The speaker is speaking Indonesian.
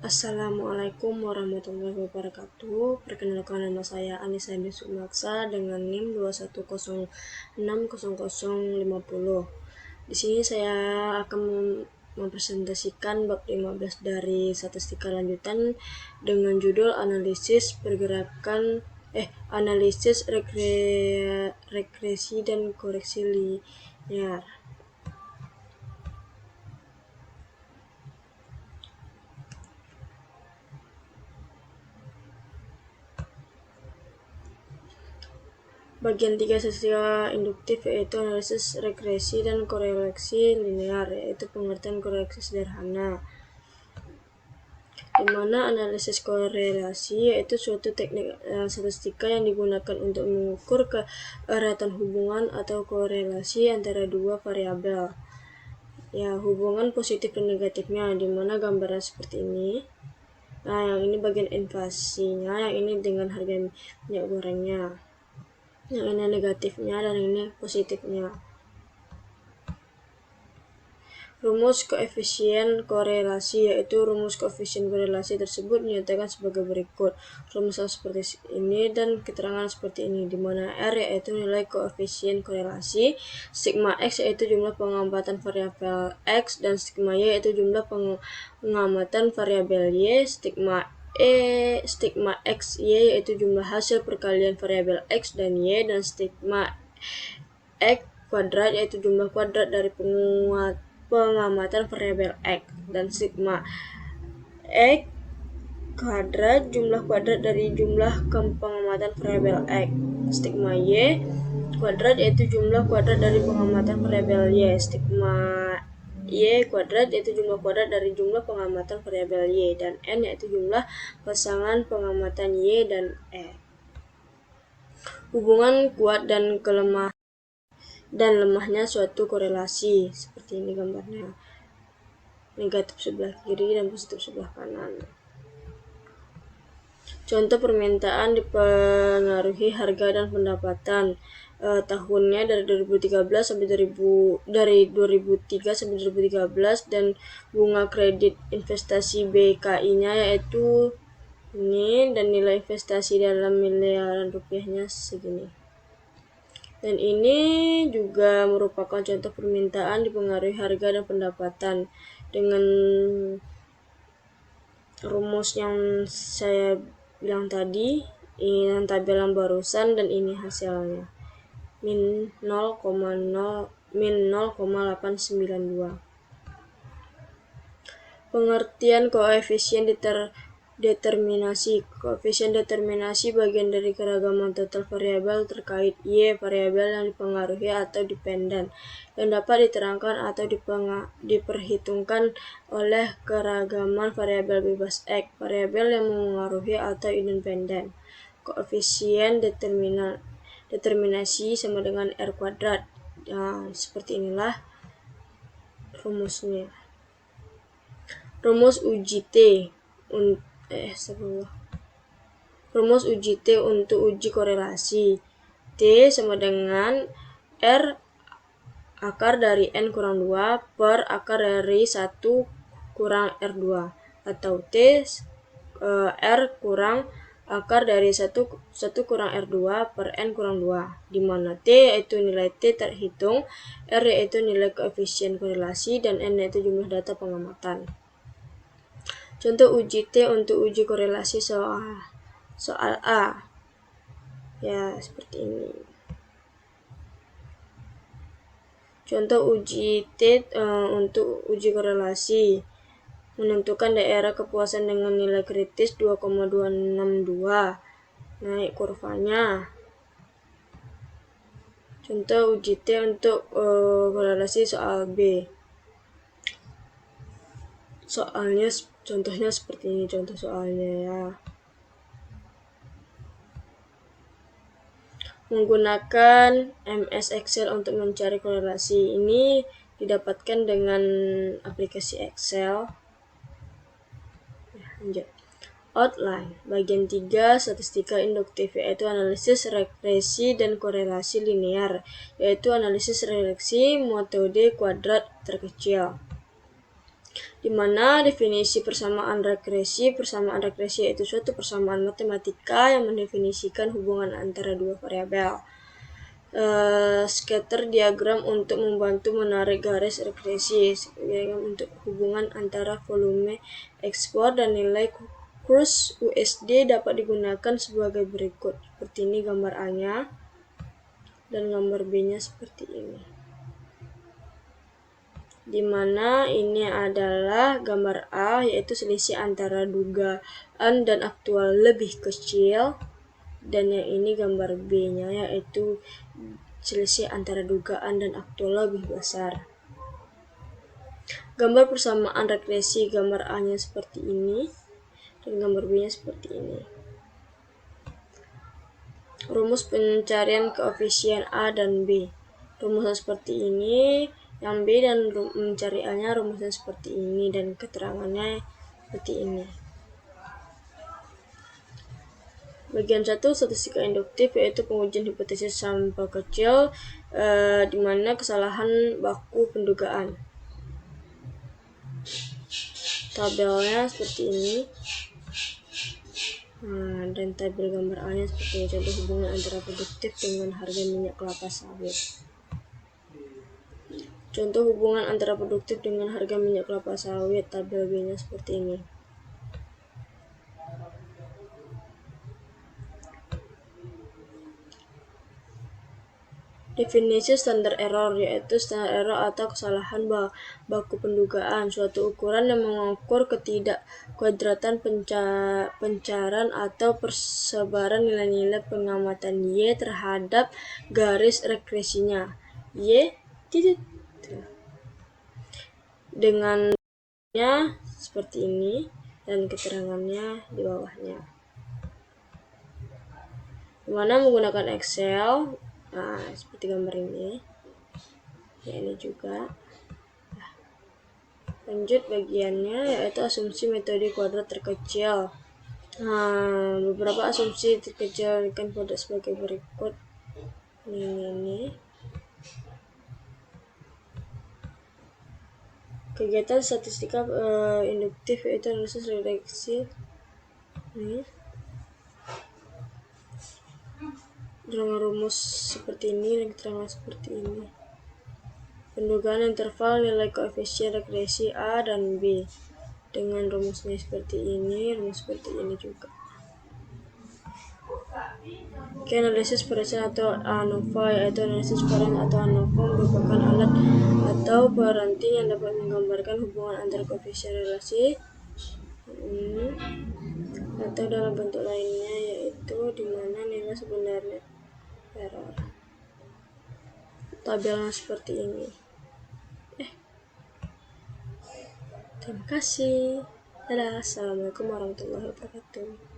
Assalamualaikum warahmatullahi wabarakatuh. Perkenalkan, nama saya Anissa Sumaksa dengan NIM 210600050. Di sini saya akan mempresentasikan bab 15 dari statistika lanjutan dengan judul analisis regresi dan koreksi linear. Bagian 3 statistika induktif yaitu analisis regresi dan korelasi linear, yaitu pengertian korelasi sederhana. Di mana analisis korelasi yaitu suatu teknik statistika yang digunakan untuk mengukur keeratan hubungan atau korelasi antara dua variabel. Ya, hubungan positif dan negatifnya, di mana gambaran seperti ini. Nah, yang ini bagian inflasinya, yang ini dengan harga minyak gorengnya. Yang ini negatifnya dan ini positifnya. Rumus koefisien korelasi, yaitu rumus koefisien korelasi tersebut dinyatakan sebagai berikut. Rumusnya seperti ini dan keterangan seperti ini, di mana R yaitu nilai koefisien korelasi, sigma X yaitu jumlah pengamatan variabel X, dan sigma Y yaitu jumlah pengamatan variabel Y, stigma X Y yaitu jumlah hasil perkalian variabel X dan Y, dan stigma X kuadrat yaitu jumlah kuadrat dari pengamatan variabel X, dan sigma X kuadrat jumlah kuadrat dari jumlah pengamatan variabel X. Stigma Y kuadrat yaitu jumlah kuadrat dari pengamatan variabel Y. Stigma Y kuadrat yaitu jumlah kuadrat dari jumlah pengamatan variabel Y, dan N yaitu jumlah pasangan pengamatan Y dan E. Hubungan kuat dan lemahnya suatu korelasi, seperti ini gambarnya. Negatif sebelah kiri dan positif sebelah kanan. Contoh permintaan dipengaruhi harga dan pendapatan. Tahunnya dari 2003 sampai 2013 dan bunga kredit investasi BKI-nya yaitu ini, dan nilai investasi dalam miliaran rupiahnya segini. Dan ini juga merupakan contoh permintaan dipengaruhi harga dan pendapatan dengan rumus yang saya bilang tadi, ini yang tabelan barusan, dan ini hasilnya min 0,892. Pengertian koefisien determinasi. Koefisien determinasi bagian dari keragaman total variabel terkait Y, variabel yang dipengaruhi atau dependen, yang dapat diterangkan atau diperhitungkan oleh keragaman variabel bebas X, variabel yang mengaruhi atau independen. Koefisien determinasi sama dengan R kuadrat. Nah, seperti inilah rumusnya. Rumus uji T untuk uji korelasi. T sama dengan R akar dari N kurang 2 per akar dari 1 kurang R2, atau T R kurang akar dari 1 kurang R2 per N kurang 2, di mana T yaitu nilai T terhitung, R yaitu nilai koefisien korelasi, dan N yaitu jumlah data pengamatan. Contoh uji T untuk uji korelasi soal A. Ya, seperti ini. Contoh uji T untuk uji korelasi. Menentukan daerah kepuasan dengan nilai kritis 2,262. Naik kurvanya. Contoh uji T untuk korelasi soal B. Contohnya seperti ini, contoh soalnya ya. Menggunakan MS Excel untuk mencari korelasi. Ini didapatkan dengan aplikasi Excel. Lanjut. Outline. Bagian 3 statistika induktif, yaitu analisis regresi dan korelasi linear, yaitu analisis regresi metode kuadrat terkecil. di mana definisi persamaan regresi yaitu suatu persamaan matematika yang mendefinisikan hubungan antara dua variabel. Scatter diagram untuk membantu menarik garis regresi, untuk hubungan antara volume ekspor dan nilai kurs USD dapat digunakan sebagai berikut. Seperti ini gambar A-nya dan gambar B-nya seperti ini. Di mana ini adalah gambar A, yaitu selisih antara dugaan dan aktual lebih kecil, dan yang ini gambar B-nya, yaitu selisih antara dugaan dan aktual lebih besar. Gambar persamaan regresi gambar A-nya seperti ini dan gambar B-nya seperti ini. Rumus pencarian koefisien A dan B. Rumusnya seperti ini, yang B dan mencari A-nya rumusnya seperti ini dan keterangannya seperti ini. Bagian 1, statistika induktif, yaitu pengujian hipotesis sampel kecil, di mana kesalahan baku pendugaan. Tabelnya seperti ini. Dan tabel gambar A-nya seperti ini. Contoh hubungan antara produktif dengan harga minyak kelapa sawit. Contoh hubungan antara produktif dengan harga minyak kelapa sawit. Tabel B-nya seperti ini. Definisi standar error, yaitu standar error atau kesalahan baku pendugaan, suatu ukuran yang mengukur ketidakkuadratan pencaran atau persebaran nilai-nilai pengamatan Y terhadap garis regresinya. Y dengan seperti ini dan keterangannya di bawahnya. Dimana menggunakan Excel, seperti gambar ini, ya ini juga. Lanjut bagiannya, yaitu asumsi metode kuadrat terkecil. Beberapa asumsi terkecil kan kuadrat sebagai berikut. Ini. Kegiatan statistika induktif, yaitu analisis regresi. Dengan rumus seperti ini dan keterangan seperti ini. Pendugaan interval nilai koefisien regresi A dan B dengan rumusnya seperti ini, rumus seperti ini juga. Analisis varian atau ANOVA, yaitu analisis varian atau ANOVA merupakan alat atau peranti yang dapat menggambarkan hubungan antara koefisien relasi atau dalam bentuk lainnya, yaitu di mana nilai sebenarnya error. Tabelnya seperti ini. Terima kasih. Dadah. Assalamualaikum warahmatullahi wabarakatuh.